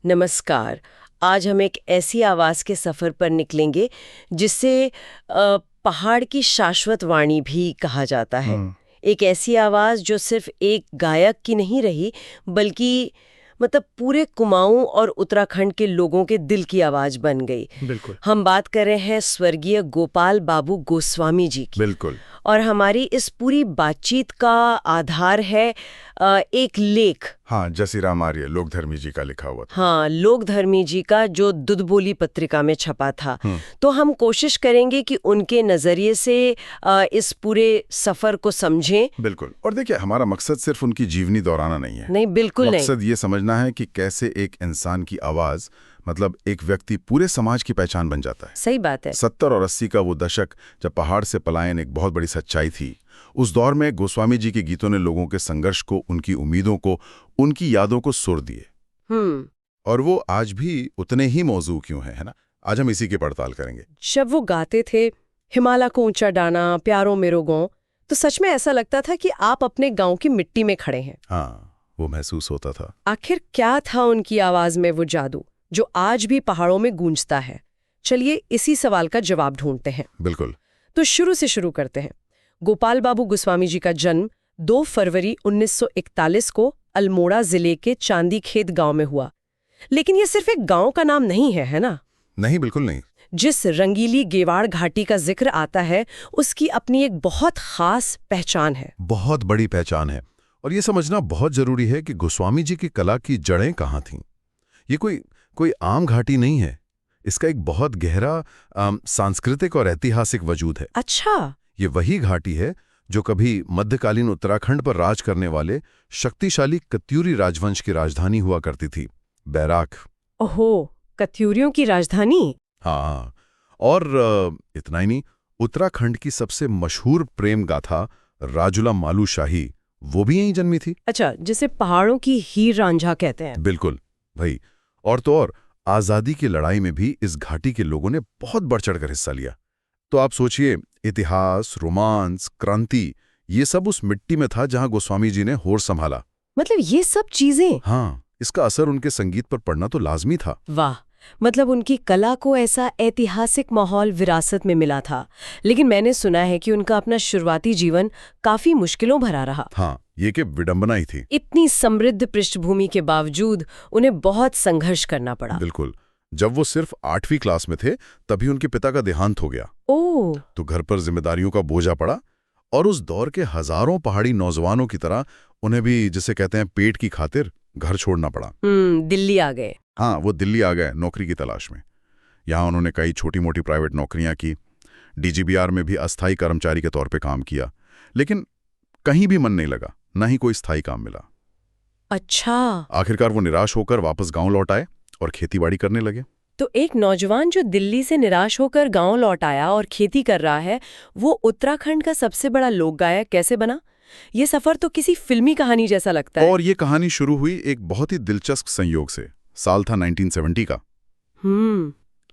नमस्कार। आज हम एक ऐसी आवाज़ के सफ़र पर निकलेंगे जिसे पहाड़ की शाश्वत वाणी भी कहा जाता है। एक ऐसी आवाज़ जो सिर्फ एक गायक की नहीं रही, बल्कि मतलब पूरे कुमाऊं और उत्तराखंड के लोगों के दिल की आवाज़ बन गई। बिल्कुल। हम बात कर रहे हैं स्वर्गीय गोपाल बाबू गोस्वामी जी की। बिल्कुल। और हमारी इस पूरी बातचीत का आधार है एक लेख। हाँ, जसीराम आर्य लोकधर्मी जी का लिखा हुआ था। हाँ, लोकधर्मी जी का जो दुधबोली पत्रिका में छपा था। तो हम कोशिश करेंगे कि उनके नज़रिए से इस पूरे सफ़र को समझें। बिल्कुल। और देखिए, हमारा मकसद सिर्फ उनकी जीवनी दोहराना नहीं है। नहीं, बिल्कुल नहीं। मकसद ये समझना है कि कैसे एक इंसान की आवाज़, मतलब एक व्यक्ति, पूरे समाज की पहचान बन जाता है। सही बात है। 70 और 80 का वो दशक, जब पहाड़ से पलायन एक बहुत बड़ी सच्चाई थी, उस दौर में गोस्वामी जी के गीतों ने लोगों के संघर्ष को, उनकी उम्मीदों को, उनकी यादों को सुर दिए। और वो आज भी उतने ही मौजू क्यों है ना? आज हम इसी की पड़ताल करेंगे। जब वो गाते थे हिमालय को ऊंचा डाना, प्यारो मेरो गाँव, तो सच में ऐसा लगता था कि आप अपने गांव की मिट्टी में खड़े हैं। हाँ, वो महसूस होता था। आखिर क्या था उनकी आवाज में वो जादू जो आज भी पहाड़ों में गूंजता है? चलिए इसी सवाल का जवाब ढूंढते हैं। बिल्कुल। तो शुरू से शुरू करते हैं। गोपाल बाबू गोस्वामी जी का जन्म 2 फरवरी 1941 को अल्मोड़ा जिले के चांदी खेत गांव में हुआ। लेकिन ये सिर्फ एक गांव का नाम नहीं है ना? नहीं, बिल्कुल नहीं। जिस रंगीली गेवाड़ घाटी का जिक्र आता है, उसकी अपनी एक बहुत खास पहचान है। बहुत बड़ी पहचान है। और ये समझना बहुत जरूरी है कि गोस्वामी जी की कला की जड़ें कहाँ थीं। ये कोई आम घाटी नहीं है। इसका एक बहुत गहरा सांस्कृतिक और ऐतिहासिक वजूद है। अच्छा। ये वही घाटी है जो कभी मध्यकालीन उत्तराखंड पर राज करने वाले शक्तिशाली कत्यूरी राजवंश की राजधानी हुआ करती थी, बैराक। ओहो, कत्यूरियों की राजधानी। हाँ, और इतना ही नहीं, उत्तराखंड की सबसे मशहूर प्रेम गाथा राजुला मालू शाही, वो भी यहीं जन्मी थी। अच्छा, जिसे पहाड़ों की हीर रांझा कहते हैं। बिल्कुल भाई। और तो और, आज़ादी की लड़ाई में भी इस घाटी के लोगों ने बहुत बढ़ चढ़कर हिस्सा लिया। तो आप सोचिए, इतिहास, रोमांस, क्रांति, ये सब उस मिट्टी में था जहां गोस्वामी जी ने होड़ संभाला। मतलब ये सब चीजें। हाँ, इसका असर उनके संगीत पर पड़ना तो लाजमी था। वाह, मतलब उनकी कला को ऐसा ऐतिहासिक माहौल विरासत में मिला था। लेकिन मैंने सुना है कि उनका अपना शुरुआती जीवन काफी मुश्किलों भरा रहा। हाँ, ये कि विडंबना ही थी। इतनी समृद्ध पृष्ठभूमि के बावजूद उन्हें बहुत संघर्ष करना पड़ा। बिल्कुल। जब वो सिर्फ 8वीं क्लास में थे, तभी उनके पिता का देहांत हो गया। ओह। तो घर पर जिम्मेदारियों का बोझा पड़ा, और उस दौर के हजारों पहाड़ी नौजवानों की तरह उन्हें भी, जिसे कहते हैं, पेट की खातिर घर छोड़ना पड़ा। दिल्ली आ गए। हाँ, वो दिल्ली आ गए नौकरी की तलाश में। यहाँ उन्होंने कई छोटी मोटी प्राइवेट नौकरियां की। डीजीबीआर में भी अस्थायी कर्मचारी के तौर पे काम किया, लेकिन कहीं भी मन नहीं लगा, ना ही कोई स्थायी काम मिला। अच्छा। आखिरकार वो निराश होकर वापस गांव लौट आए और खेतीबाड़ी करने लगे। तो एक नौजवान जो दिल्ली से निराश होकर गांव लौट आया और खेती कर रहा है, वो उत्तराखंड का सबसे बड़ा लोक गायक कैसे बना? ये सफर तो किसी फिल्मी कहानी जैसा लगता है। और ये कहानी शुरू हुई एक बहुत ही दिलचस्प संयोग से। साल था 1970 का।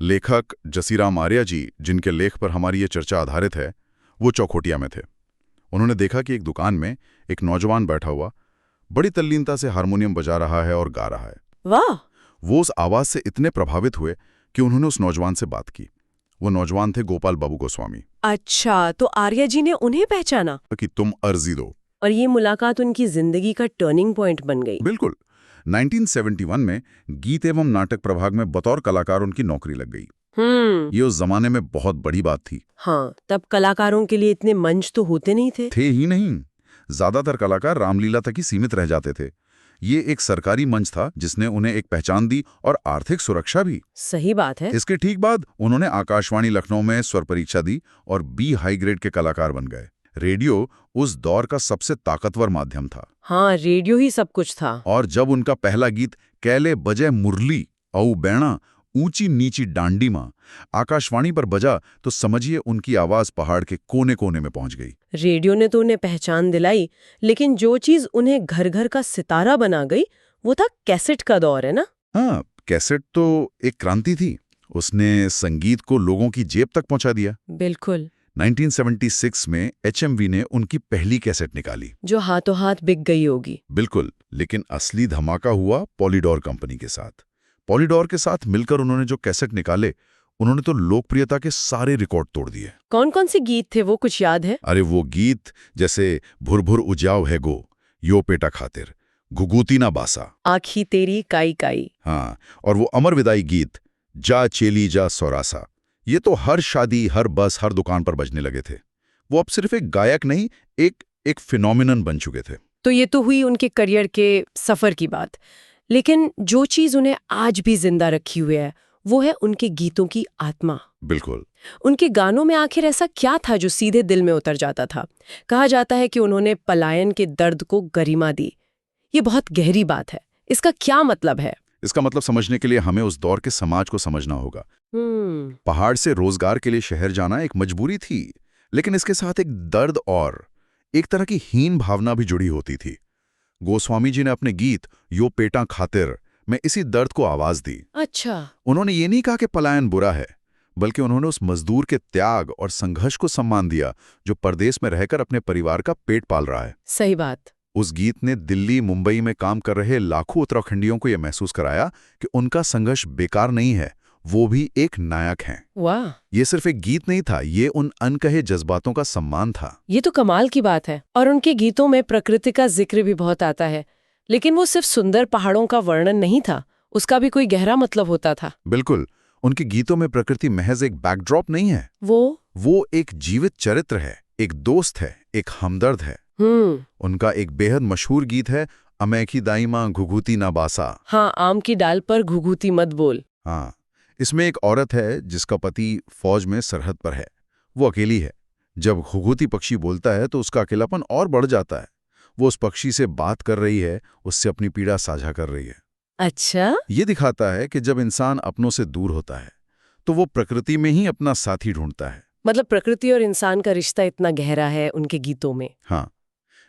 लेखक जसीराम आर्य जी, जिनके लेख पर हमारी ये चर्चा आधारित है, वो चौखोटिया में थे। उन्होंने देखा कि एक दुकान में एक नौजवान बैठा हुआ बड़ी तल्लीनता से हारमोनियम बजा रहा है और गा रहा है। वाह। वो उस आवाज से इतने प्रभावित हुए कि उन्होंने उस नौजवान से बात की। वो नौजवान थे गोपाल बाबू गोस्वामी। अच्छा, तो आर्य जी ने उन्हें पहचाना कि तुम अर्जी दो। और ये मुलाकात उनकी जिंदगी का टर्निंग पॉइंट बन गई। बिल्कुल। 1971 में गीत एवं नाटक प्रभाग में बतौर कलाकार उनकी नौकरी लग गई। ये उस जमाने में बहुत बड़ी बात थी। हाँ, तब कलाकारों के लिए इतने मंच तो होते नहीं थे। थे ही नहीं। ज्यादातर कलाकार रामलीला तक ही सीमित रह जाते थे। ये एक सरकारी मंच था जिसने उन्हें एक पहचान दी और आर्थिक सुरक्षा भी। सही बात है। इसके ठीक बाद उन्होंने आकाशवाणी लखनऊ में स्वर परीक्षा दी और बी हाई ग्रेड के कलाकार बन गए। रेडियो उस दौर का सबसे ताकतवर माध्यम था। हाँ, रेडियो ही सब कुछ था। और जब उनका पहला गीत कैले बजे मुरली औ बैणा ऊंची नीची डांडी मां आकाशवाणी पर बजा, तो समझिए उनकी आवाज पहाड़ के कोने कोने में पहुंच गई। रेडियो ने तो उन्हें पहचान दिलाई, लेकिन जो चीज उन्हें घर घर का सितारा बना गई, वो था कैसेट का दौर, है ना? हाँ, कैसेट तो एक क्रांति थी। उसने संगीत को लोगों की जेब तक पहुंचा दिया। बिल्कुल। 1976 में एचएमवी ने उनकी पहली कैसेट निकाली, जो हाथों हाथ बिक गई होगी। बिल्कुल। लेकिन असली धमाका हुआ पॉलीडोर कंपनी के साथ। पॉलीडोर के साथ मिलकर उन्होंने जो कैसेट निकाले, उन्होंने तो लोकप्रियता के सारे रिकॉर्ड तोड़ दिए। कौन कौन से गीत थे, वो कुछ याद है? अरे वो गीत जैसे भुर भुर उजाव है गो, यो पेटा खातिर, घुघूती ना बासा, आँखी तेरी काई काई। हाँ, और वो अमर विदाई गीत जा चेली जा सौरासा, ये तो हर शादी, हर बस, हर दुकान पर बजने लगे थे। वो अब सिर्फ एक गायक नहीं, एक फिनोमिनन बन चुके थे। तो ये तो हुई उनके करियर के सफर की बात, लेकिन जो चीज उन्हें आज भी जिंदा रखी हुई है वो है उनके गीतों की आत्मा। बिल्कुल। उनके गानों में आखिर ऐसा क्या था जो सीधे दिल में उतर जाता था? कहा जाता है कि उन्होंने पलायन के दर्द को गरिमा दी। ये बहुत गहरी बात है, इसका क्या मतलब है? इसका मतलब समझने के लिए हमें उस दौर के समाज को समझना होगा। पहाड़ से रोजगार के लिए शहर जाना एक मजबूरी थी, लेकिन इसके साथ एक दर्द और एक तरह की हीन भावना भी जुड़ी होती थी। गोस्वामी जी ने अपने गीत यो पेटा खातिर में इसी दर्द को आवाज दी। अच्छा। उन्होंने ये नहीं कहा कि पलायन बुरा है, बल्कि उन्होंने उस मजदूर के त्याग और संघर्ष को सम्मान दिया जो परदेश में रहकर अपने परिवार का पेट पाल रहा है। सही बात। उस गीत ने दिल्ली, मुंबई में काम कर रहे लाखों उत्तराखंडियों को यह महसूस कराया कि उनका संघर्ष बेकार नहीं है, वो भी एक नायक हैं। वाह! ये सिर्फ एक गीत नहीं था, ये उन अनकहे जज्बातों का सम्मान था। ये तो कमाल की बात है। और उनके गीतों में प्रकृति का जिक्र भी बहुत आता है, लेकिन वो सिर्फ सुंदर पहाड़ों का वर्णन नहीं था, उसका भी कोई गहरा मतलब होता था। बिल्कुल, उनके गीतों में प्रकृति महज एक बैकड्रॉप नहीं है, वो एक जीवित चरित्र है, एक दोस्त है, एक हमदर्द है। उनका एक बेहद मशहूर गीत है, अमैखी दाईमा घुघूती ना बासा। हाँ, आम की डाल पर घुघूती मत बोल। हाँ, इसमें एक औरत है जिसका पति फौज में सरहद पर है। वो अकेली है। जब घुघूती पक्षी बोलता है तो उसका अकेलापन और बढ़ जाता है। वो उस पक्षी से बात कर रही है, उससे अपनी पीड़ा साझा कर रही है। अच्छा। ये दिखाता है कि जब इंसान अपनों से दूर होता है तो वो प्रकृति में ही अपना साथी ढूंढता है। मतलब प्रकृति और इंसान का रिश्ता इतना गहरा है उनके गीतों में। हाँ,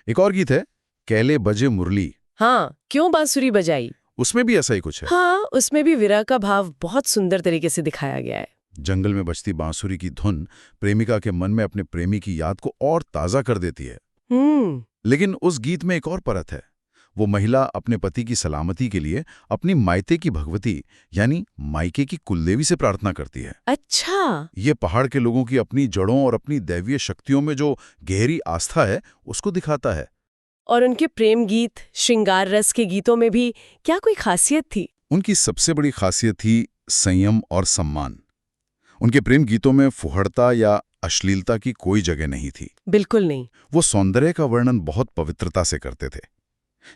एक और गीत है, कैले बजे मुरली। हाँ, क्यों बांसुरी बजाई, उसमें भी ऐसा ही कुछ है। हाँ, उसमें भी विरह का भाव बहुत सुंदर तरीके से दिखाया गया है। जंगल में बजती बांसुरी की धुन प्रेमिका के मन में अपने प्रेमी की याद को और ताजा कर देती है। लेकिन उस गीत में एक और परत है। वो महिला अपने पति की सलामती के लिए अपनी मायके की भगवती यानी मायके की कुलदेवी से प्रार्थना करती है। अच्छा। ये पहाड़ के लोगों की अपनी जड़ों और अपनी दैवीय शक्तियों में जो गहरी आस्था है उसको दिखाता है। और उनके प्रेम गीत, श्रृंगार रस के गीतों में भी क्या कोई खासियत थी? उनकी सबसे बड़ी खासियत थी संयम और सम्मान। उनके प्रेम गीतों में फुहड़ता या अश्लीलता की कोई जगह नहीं थी। बिल्कुल नहीं। वो सौंदर्य का वर्णन बहुत पवित्रता से करते थे।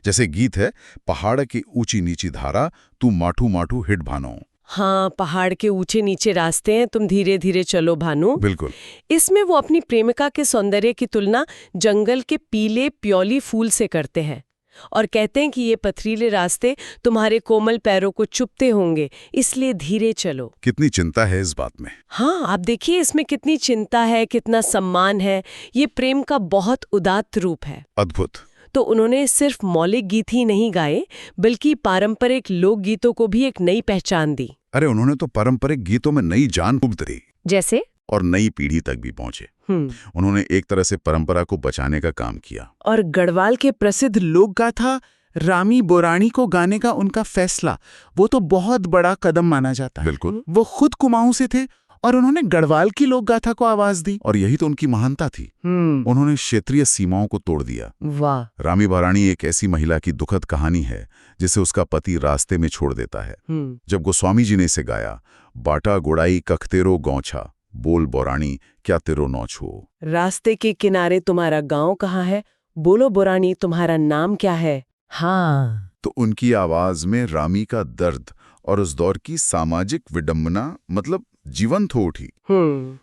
जैसे गीत है, पहाड़ की ऊंची नीची धारा, तू माठू माठू हिट भानो। हाँ, पहाड़ के ऊंचे नीचे रास्ते हैं, तुम धीरे धीरे चलो भानु। बिल्कुल। इसमें वो अपनी प्रेमिका के सौंदर्य की तुलना जंगल के पीले प्योली फूल से करते हैं और कहते हैं कि ये पथरीले रास्ते तुम्हारे कोमल पैरों को चुभते होंगे, इसलिए धीरे चलो। कितनी चिंता है इस बात में। हाँ, आप देखिए इसमें कितनी चिंता है, कितना सम्मान है। ये प्रेम का बहुत उदात्त रूप है। अद्भुत। तो उन्होंने सिर्फ मौलिक गीत ही नहीं गाए, बल्कि पारंपरिक लोक गीतों को भी एक नई पहचान दी। अरे उन्होंने तो पारंपरिक गीतों में नई जान फूंक दी। जैसे? और नई पीढ़ी तक भी पहुंचे। उन्होंने एक तरह से परंपरा को बचाने का काम किया। और गढ़वाल के प्रसिद्ध लोक गाथा रामी बोरानी को गाने का उनका फैसला, वो तो बहुत बड़ा कदम माना जाता है। बिल्कुल। वो खुद कुमाऊं से थे और उन्होंने गढ़वाल की लोक गाथा को आवाज दी। और यही तो उनकी महानता थी। उन्होंने क्षेत्रीय सीमाओं को तोड़ दिया। वाह। रामी बोरानी एक ऐसी महिला की दुखद कहानी है जिसे उसका पति रास्ते में छोड़ देता है। जब गोस्वामी जी ने इसे गाया, बाटा गुड़ाई कखतेरो गौछा, बोल बोरानी क्या तेरो नौछ हो। रास्ते के किनारे तुम्हारा गांव कहाँ है, बोलो बोरानी तुम्हारा नाम क्या है। हाँ। तो उनकी आवाज में रामी का दर्द और उस दौर की सामाजिक विडंबना मतलब जीवंत हो उठी।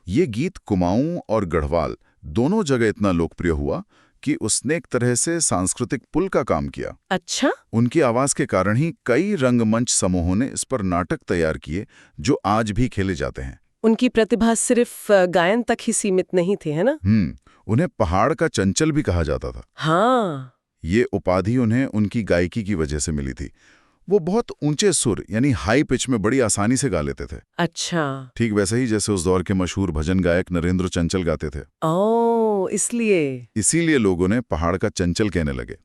ये गीत कुमाऊं और गढ़वाल दोनों जगह इतना लोकप्रिय हुआ कि उसने एक तरह से सांस्कृतिक पुल का काम किया। अच्छा। उनकी आवाज के कारण ही कई रंगमंच समूहों ने इस पर नाटक तैयार किए जो आज भी खेले जाते हैं। उनकी प्रतिभा सिर्फ गायन तक ही सीमित नहीं थी, है ना? उन्हें पहाड़ का चंचल भी कहा जाता था। हाँ। ये उपाधि उन्हें उनकी गायकी की वजह से मिली थी। वो बहुत ऊंचे सुर यानी हाई पिच में बड़ी आसानी से गा लेते थे। अच्छा। ठीक वैसे ही जैसे उस दौर के मशहूर भजन गायक नरेंद्र चंचल गाते थे। ओह, इसीलिए लोगों ने पहाड़ का चंचल कहने लगे।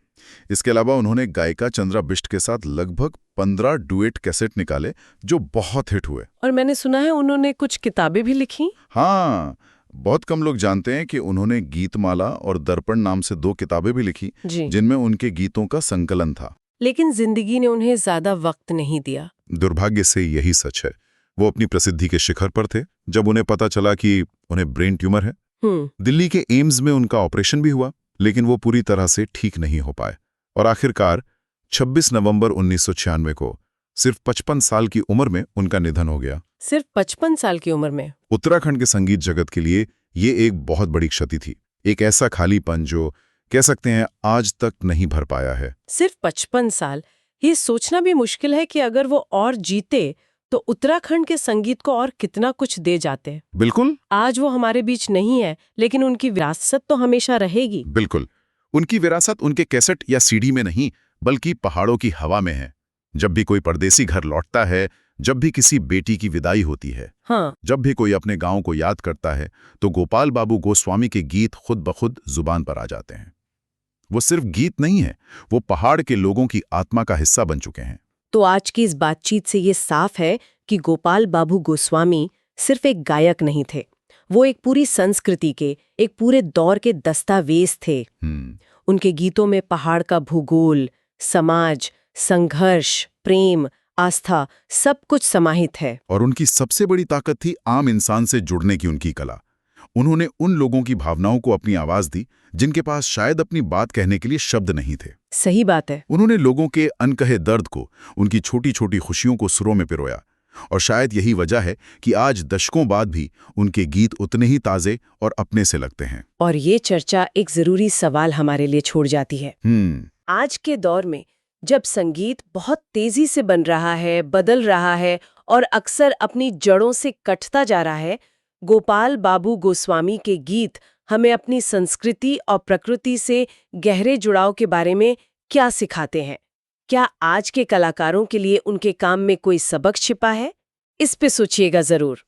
इसके अलावा उन्होंने गायिका चंद्रा बिष्ट के साथ लगभग 15 डुएट कैसेट निकाले जो बहुत हिट हुए। और मैंने सुना है उन्होंने कुछ किताबें भी लिखी। हाँ, बहुत कम लोग जानते हैं कि उन्होंने गीतमाला और दर्पण नाम से 2 किताबें भी लिखी जिनमें उनके गीतों का संकलन था। लेकिन जिंदगी ने उन्हें ज्यादा वक्त नहीं दिया। दुर्भाग्य से यही सच है। वो अपनी प्रसिद्धि के शिखर पर थे जब उन्हें पता चला कि उन्हें ब्रेन ट्यूमर है। दिल्ली के एम्स में उनका ऑपरेशन भी हुआ, लेकिन वो पूरी तरह से ठीक नहीं हो पाए और आखिरकार 26 नवंबर 1996 को सिर्फ 55 साल की उम्र में उनका निधन हो गया। सिर्फ 55 साल की उम्र में? उत्तराखंड के संगीत जगत के लिए ये एक बहुत बड़ी क्षति थी, एक ऐसा खालीपन जो कह सकते हैं आज तक नहीं भर पाया है। सिर्फ 55 साल, ये सोचना भी मुश्किल है कि अगर वो और जीते तो उत्तराखंड के संगीत को और कितना कुछ दे जाते। बिल्कुल। आज वो हमारे बीच नहीं है, लेकिन उनकी विरासत तो हमेशा रहेगी। बिल्कुल, उनकी विरासत उनके कैसेट या सीडी में नहीं बल्कि पहाड़ों की हवा में है। जब भी कोई परदेसी घर लौटता है, जब भी किसी बेटी की विदाई होती है, हाँ। जब भी कोई अपने गांव को याद करता है, तो गोपाल बाबू गोस्वामी के गीत खुद ब खुद जुबान पर आ जाते हैं। वो सिर्फ गीत नहीं है, वो पहाड़ के लोगों की आत्मा का हिस्सा बन चुके हैं। तो आज की इस बातचीत से ये साफ है कि गोपाल बाबू गोस्वामी सिर्फ एक गायक नहीं थे, वो एक पूरी संस्कृति के, एक पूरे दौर के दस्तावेज थे। उनके गीतों में पहाड़ का भूगोल, समाज, संघर्ष, प्रेम, आस्था सब कुछ समाहित है। और उनकी सबसे बड़ी ताकत थी आम इंसान से जुड़ने की उनकी कला। उन्होंने उन लोगों की भावनाओं को अपनी आवाज दी जिनके पास शायद अपनी बात कहने के लिए शब्द नहीं थे। सही बात है। उन्होंने लोगों के अनकहे दर्द को, उनकी छोटी छोटी खुशियों को सुरों में पिरोया। और शायद यही वजह है कि आज दशकों बाद भी उनके गीत उतने ही ताजे और अपने से लगते हैं। और ये चर्चा एक जरूरी सवाल हमारे लिए छोड़ जाती है। आज के दौर में जब संगीत बहुत तेजी से बन रहा है, बदल रहा है और अक्सर अपनी जड़ों से कटता जा रहा है, गोपाल बाबू गोस्वामी के गीत हमें अपनी संस्कृति और प्रकृति से गहरे जुड़ाव के बारे में क्या सिखाते हैं? क्या आज के कलाकारों के लिए उनके काम में कोई सबक छिपा है? इस पे सोचिएगा जरूर।